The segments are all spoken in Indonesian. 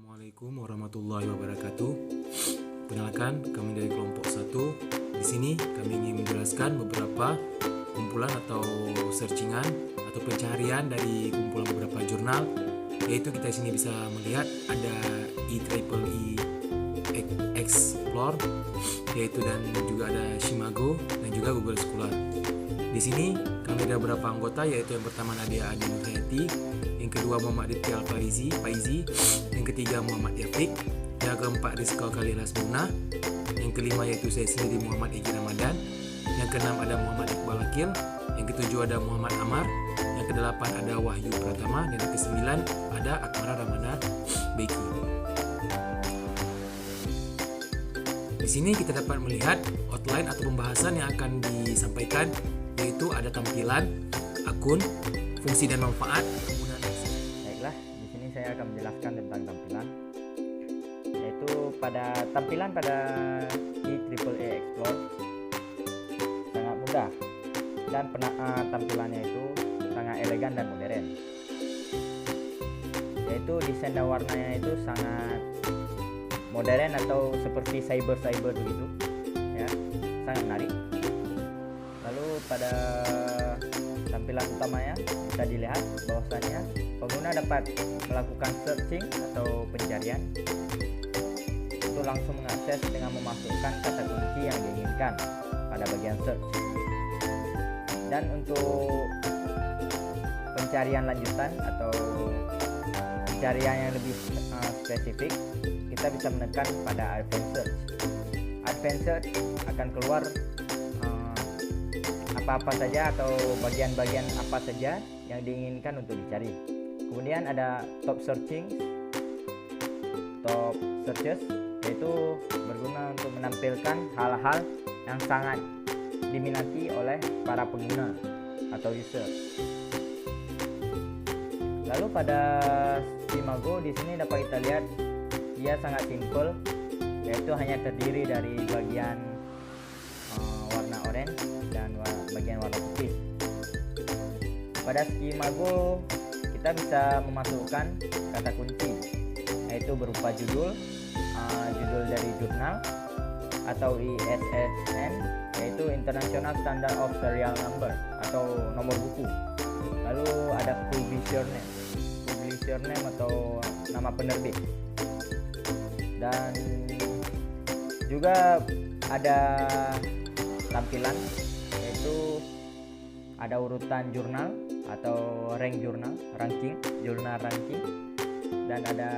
Assalamualaikum warahmatullahi wabarakatuh. Perkenalkan, kami dari kelompok 1. Di sini kami ingin menjelaskan beberapa kumpulan atau searchingan atau pencarian dari kumpulan beberapa jurnal. Yaitu kita di sini bisa melihat ada IEEE Explore, yaitu dan juga ada Shimago dan juga Google Scholar. Di sini kami ada beberapa anggota, yaitu yang pertama Nadia Adi Nurhayati, yang kedua Muhammad Rizky Al-Faizi, yang ketiga Muhammad Yafiq, yang keempat Rizka Khalil Hasbuna, yang kelima yaitu saya sendiri Muhammad Egi Ramadan, yang keenam ada Muhammad Iqbal Akil, yang ketujuh ada Muhammad Amar, yang kedelapan ada Wahyu Pratama, dan yang kesembilan ada Akmara Ramana Beki. Di sini kita dapat melihat outline atau pembahasan yang akan disampaikan, yaitu ada tampilan, akun, fungsi dan manfaat penggunaan. Baiklah, di sini saya akan menjelaskan tentang tampilan, yaitu pada tampilan pada IEEE Explore sangat mudah dan tampilannya itu sangat elegan dan modern, yaitu desain dan warnanya itu sangat modern atau seperti cyber begitu ya, sangat menarik. Lalu pada tampilan utamanya bisa dilihat bahwasanya pengguna dapat melakukan searching atau pencarian untuk langsung mengakses dengan memasukkan kata kunci yang diinginkan pada bagian search. Dan untuk pencarian lanjutan atau pencarian yang lebih spesifik, kita bisa menekan pada Advanced Search. Advanced Search akan keluar apa-apa saja atau bagian-bagian apa saja yang diinginkan untuk dicari. Kemudian ada Top Searches, yaitu berguna untuk menampilkan hal-hal yang sangat diminati oleh para pengguna atau user. Lalu pada Shimago di sini dapat kita lihat dia sangat simple, yaitu hanya terdiri dari bagian warna oranye dan bagian warna putih. Pada Shimago kita bisa memasukkan kata kunci, yaitu berupa judul dari jurnal atau ISSN, yaitu International Standard of Serial Number atau nomor buku. Lalu ada publisher name atau nama penerbit, dan juga ada tampilan, yaitu ada urutan jurnal atau ranking, dan ada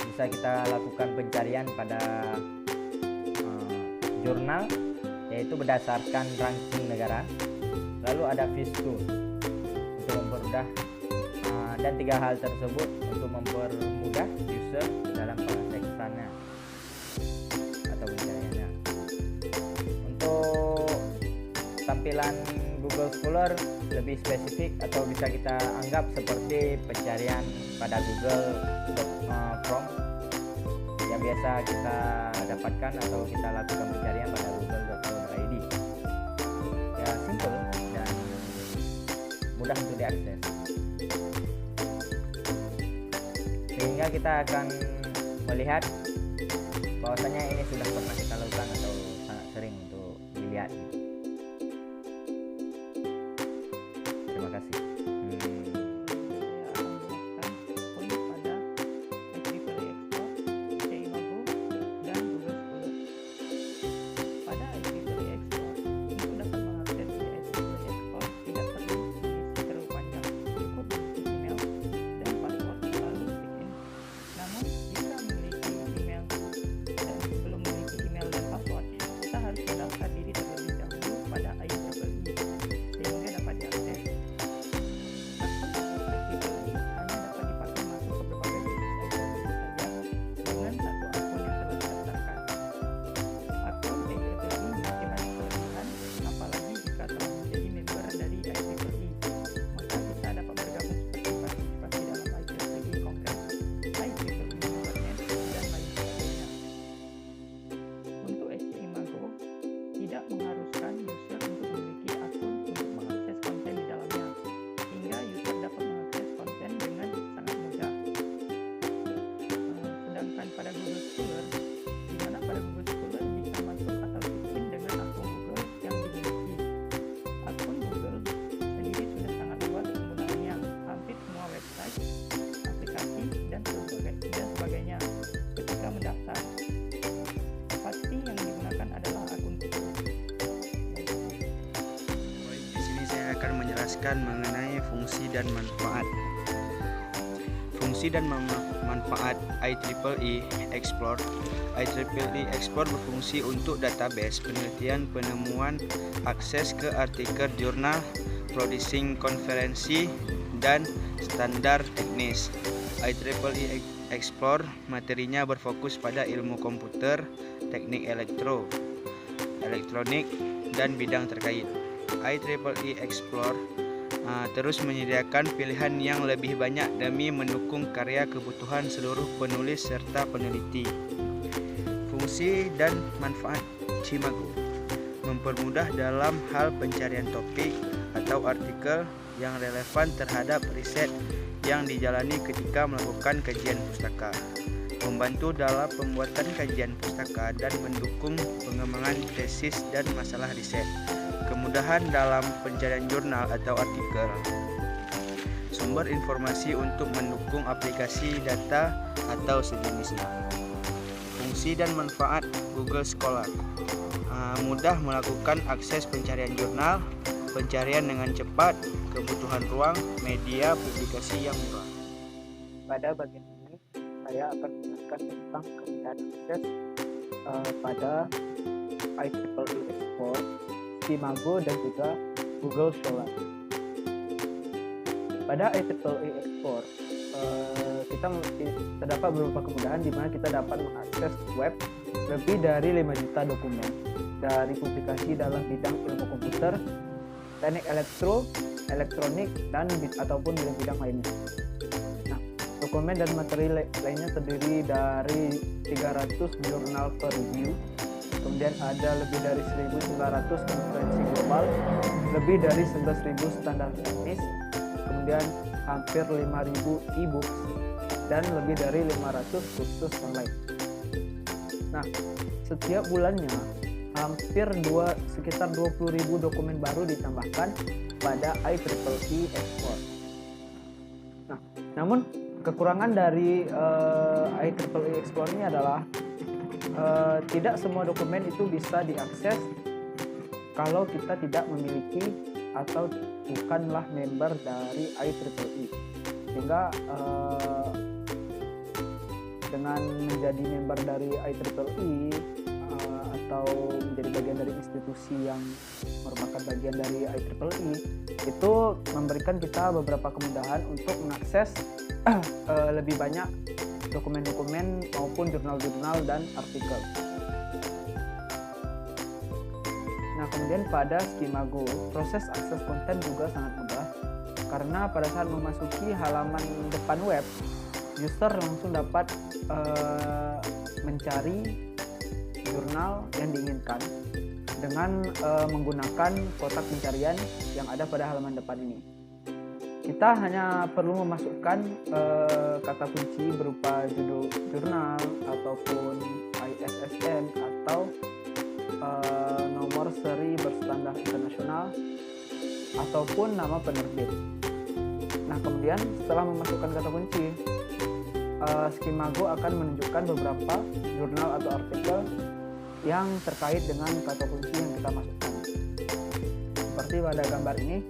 bisa kita lakukan pencarian pada jurnal, yaitu berdasarkan ranking negara. Lalu ada Fish Tool untuk mempermudah, dan tiga hal tersebut untuk mempermudah user dalam pengaksesannya atau pencariannya. Untuk tampilan Google Scholar lebih spesifik atau bisa kita anggap seperti pencarian pada Google Chrome yang biasa kita dapatkan atau kita lakukan pencarian pada google.co.id. Ya, simple dan mudah untuk diakses, sehingga kita akan melihat bahwasanya ini sudah pernah kita lakukan atau sangat sering untuk dilihat. Terima kasih. menjelaskan mengenai fungsi dan manfaat. Fungsi dan manfaat IEEE Explore. IEEE Explore berfungsi untuk database, penelitian, penemuan, akses ke artikel jurnal, producing konferensi, dan standar teknis. IEEE Explore materinya berfokus pada ilmu komputer, teknik elektronik, dan bidang terkait. IEEE Explore terus menyediakan pilihan yang lebih banyak demi mendukung karya kebutuhan seluruh penulis serta peneliti. Fungsi dan manfaat Cimago: mempermudah dalam hal pencarian topik atau artikel yang relevan terhadap riset yang dijalani ketika melakukan kajian pustaka, membantu dalam pembuatan kajian pustaka dan mendukung pengembangan tesis dan masalah riset, kemudahan dalam pencarian jurnal atau artikel, sumber informasi untuk mendukung aplikasi data atau sejenisnya. Fungsi dan manfaat Google Scholar: mudah melakukan akses pencarian jurnal, pencarian dengan cepat, kebutuhan ruang, media publikasi yang murah. Pada bagian ini saya akan menjelaskan tentang kemudahan akses pada IEEE Explore, Cimago, dan juga Google Scholar. Pada IEEE Explore terdapat beberapa kemudahan di mana kita dapat mengakses web lebih dari 5 juta dokumen dari publikasi dalam bidang ilmu komputer, teknik elektronik, dan ataupun bidang-bidang lainnya. Nah, dokumen dan materi lainnya terdiri dari 300 jurnal per review, kemudian ada lebih dari 1.900 konferensi global, lebih dari 11.000 standar teknis, kemudian hampir 5.000 e-books, dan lebih dari 500 kursus online. Nah, setiap bulannya hampir sekitar 20.000 dokumen baru ditambahkan pada IEEE Explore. Nah, namun kekurangan dari IEEE Explore ini adalah tidak semua dokumen itu bisa diakses kalau kita tidak memiliki atau bukanlah member dari IEEE. Sehingga dengan menjadi member dari IEEE atau menjadi bagian dari institusi yang merupakan bagian dari IEEE, itu memberikan kita beberapa kemudahan untuk mengakses lebih banyak dokumen-dokumen maupun jurnal-jurnal dan artikel. Nah, kemudian pada Cimago, proses akses konten juga sangat mudah karena pada saat memasuki halaman depan web, user langsung dapat mencari jurnal yang diinginkan dengan menggunakan kotak pencarian yang ada pada halaman depan ini. Kita hanya perlu memasukkan kata kunci berupa judul jurnal ataupun ISSN atau nomor seri berstandar internasional ataupun nama penerbit. Nah, kemudian setelah memasukkan kata kunci, Cimago akan menunjukkan beberapa jurnal atau artikel yang terkait dengan kata kunci yang kita masukkan. Seperti pada gambar ini,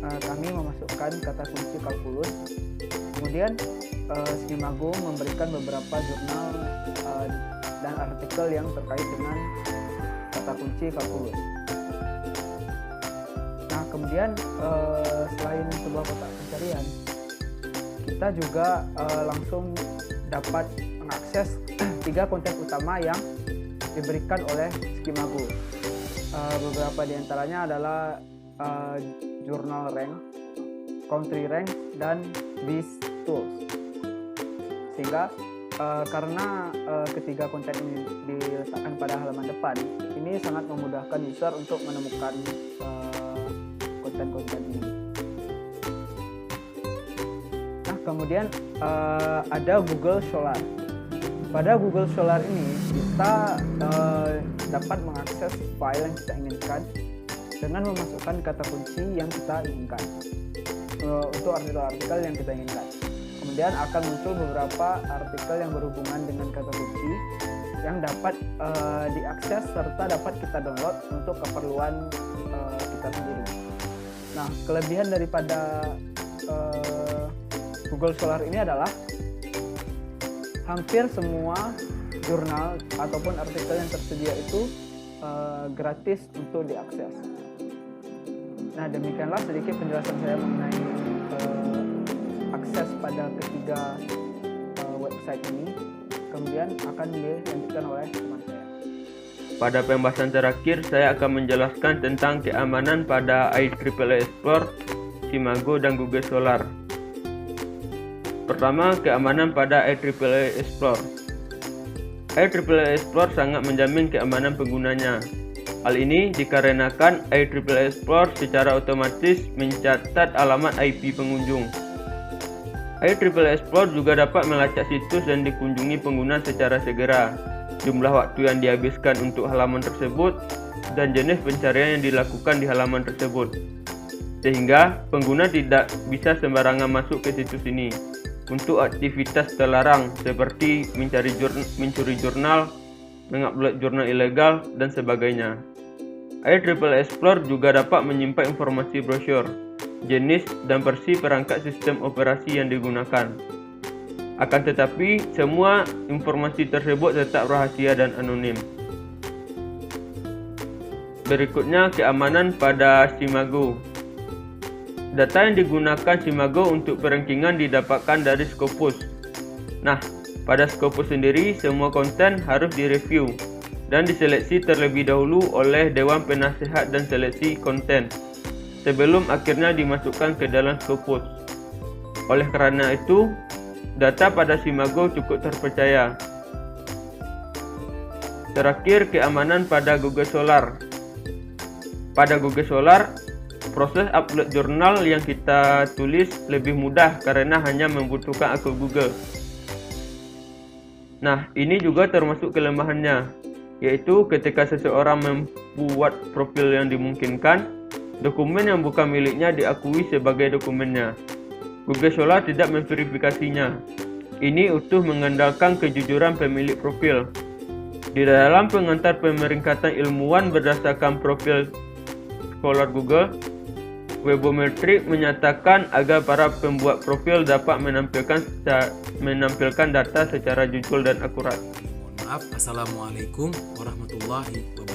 kami memasukkan kata kunci kalkulus. Kemudian Cimago memberikan beberapa jurnal dan artikel yang terkait dengan kata kunci kalkulus. Nah, kemudian selain sebuah kotak pencarian, kita juga langsung dapat mengakses 3 konten utama yang diberikan oleh Cimago. Beberapa di antaranya adalah Journal Rank, Country Rank, dan Biz Tools. Sehingga karena ketiga konten ini diletakkan pada halaman depan, ini sangat memudahkan user untuk menemukan konten-konten ini. Nah, kemudian ada Google Scholar. Pada Google Scholar ini kita dapat mengakses file yang kita inginkan dengan memasukkan kata kunci yang kita inginkan untuk artikel-artikel yang kita inginkan. Kemudian akan muncul beberapa artikel yang berhubungan dengan kata kunci yang dapat diakses serta dapat kita download untuk keperluan kita sendiri. Nah, kelebihan daripada Google Scholar ini adalah hampir semua jurnal ataupun artikel yang tersedia itu gratis untuk diakses. Nah, demikianlah sedikit penjelasan saya mengenai akses pada ketiga website ini. Kemudian akan dilanjutkan oleh teman saya. Pada pembahasan terakhir, saya akan menjelaskan tentang keamanan pada IEEE Explore, Simago, dan Google Scholar. Pertama, keamanan pada IEEE Explore. IEEE Explore sangat menjamin keamanan penggunanya. Hal ini dikarenakan IEEE Explore secara otomatis mencatat alamat IP pengunjung. IEEE Explore juga dapat melacak situs dan dikunjungi pengguna secara segera, jumlah waktu yang dihabiskan untuk halaman tersebut, dan jenis pencarian yang dilakukan di halaman tersebut. Sehingga pengguna tidak bisa sembarangan masuk ke situs ini untuk aktivitas terlarang seperti mencuri jurnal, mengupload jurnal ilegal, dan sebagainya. IEEE Explore juga dapat menyimpan informasi brosur, jenis, dan versi perangkat sistem operasi yang digunakan. Akan tetapi, semua informasi tersebut tetap rahasia dan anonim. Berikutnya, keamanan pada Simago. Data yang digunakan Simago untuk perankingan didapatkan dari Scopus. Nah, pada Scopus sendiri, semua konten harus direview dan diseleksi terlebih dahulu oleh Dewan Penasehat dan Seleksi Konten sebelum akhirnya dimasukkan ke dalam Scopus. Oleh karena itu, data pada Simago cukup terpercaya. Terakhir, keamanan pada Google Scholar. Pada Google Scholar, proses upload jurnal yang kita tulis lebih mudah karena hanya membutuhkan akun Google. Nah, ini juga termasuk kelemahannya, yaitu ketika seseorang membuat profil yang dimungkinkan, dokumen yang bukan miliknya diakui sebagai dokumennya. Google Scholar tidak memverifikasinya. Ini utuh mengandalkan kejujuran pemilik profil. Di dalam pengantar pemeringkatan ilmuwan berdasarkan profil Scholar Google, Webometric menyatakan agar para pembuat profil dapat menampilkan data secara jujur dan akurat. Mohon maaf. Assalamualaikum warahmatullahi wabarakatuh.